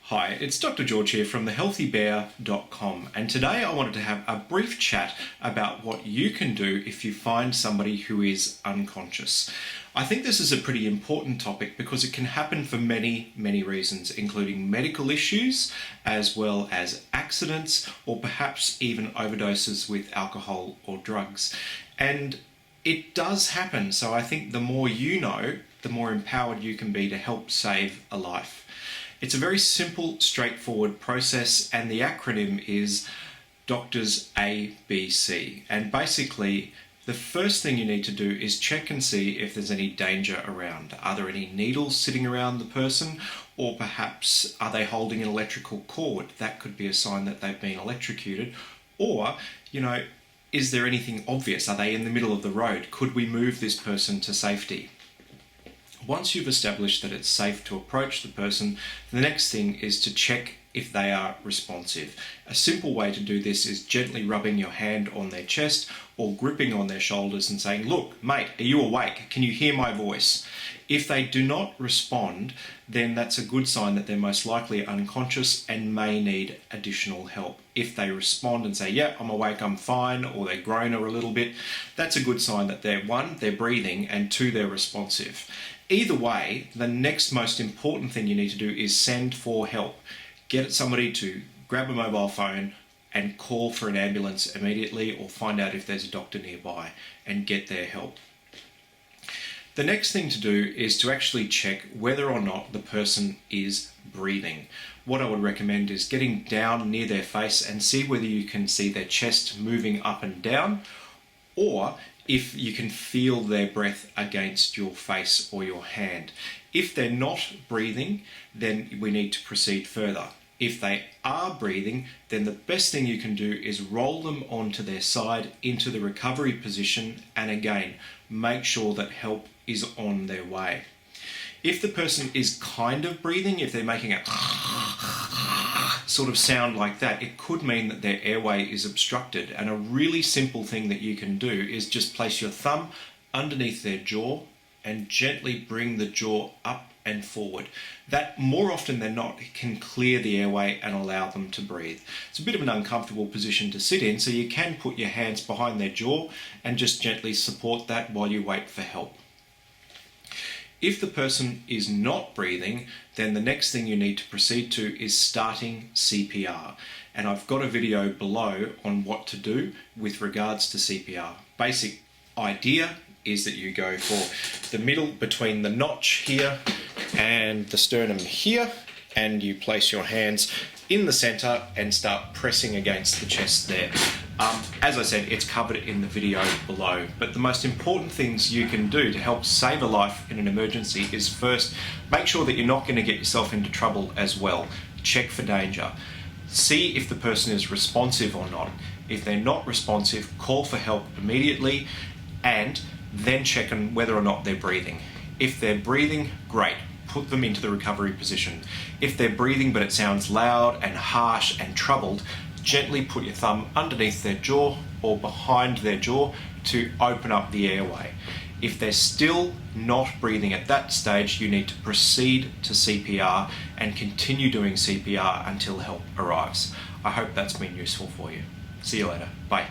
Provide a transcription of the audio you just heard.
Hi, it's Dr. George here from TheHealthyBear.com, and today I wanted to have a brief chat about what you can do if you find somebody who is unconscious. I think this is a pretty important topic because it can happen for many reasons, including medical issues, as well as accidents, or perhaps even overdoses with alcohol or drugs. And it does happen, so I think the more you know, the more empowered you can be to help save a life. It's a very simple, straightforward process, and the acronym is Doctors ABC. And basically, the first thing you need to do is check and see if there's any danger around. Are there any needles sitting around the person? Or perhaps are they holding an electrical cord? That could be a sign that they've been electrocuted. Or, is there anything obvious? Are they in the middle of the road? Could we move this person to safety? Once you've established that it's safe to approach the person, the next thing is to check if they are responsive. A simple way to do this is gently rubbing your hand on their chest or gripping on their shoulders and saying, "Look, mate, are you awake? Can you hear my voice?" If they do not respond, then that's a good sign that they're most likely unconscious and may need additional help. If they respond and say, "Yeah, I'm awake, I'm fine," or they groan a little bit, that's a good sign that they're breathing, and two, they're responsive. Either way, the next most important thing you need to do is send for help. Get somebody to grab a mobile phone and call for an ambulance immediately, or find out if there's a doctor nearby and get their help. The next thing to do is to actually check whether or not the person is breathing. What I would recommend is getting down near their face and see whether you can see their chest moving up and down, or if you can feel their breath against your face or your hand. If they're not breathing, then we need to proceed further. If they are breathing, then the best thing you can do is roll them onto their side into the recovery position, and again, make sure that help is on their way. If the person is kind of breathing, if they're making a sort of sound like that, it could mean that their airway is obstructed. And a really simple thing that you can do is just place your thumb underneath their jaw and gently bring the jaw up and forward. That, more often than not, can clear the airway and allow them to breathe. It's a bit of an uncomfortable position to sit in, so you can put your hands behind their jaw and just gently support that while you wait for help. If the person is not breathing, then the next thing you need to proceed to is starting CPR. And I've got a video below on what to do with regards to CPR. Basic idea is that you go for the middle between the notch here and the sternum here, and you place your hands in the center and start pressing against the chest there. As I said, it's covered in the video below, but the most important things you can do to help save a life in an emergency is, first, make sure that you're not going to get yourself into trouble as well. Check for danger. See if the person is responsive or not. If they're not responsive, call for help immediately, and then check on whether or not they're breathing. If they're breathing, great. Put them into the recovery position. If they're breathing but it sounds loud and harsh and troubled, gently put your thumb underneath their jaw or behind their jaw to open up the airway. If they're still not breathing at that stage, you need to proceed to CPR and continue doing CPR until help arrives. I hope that's been useful for you. See you later. Bye.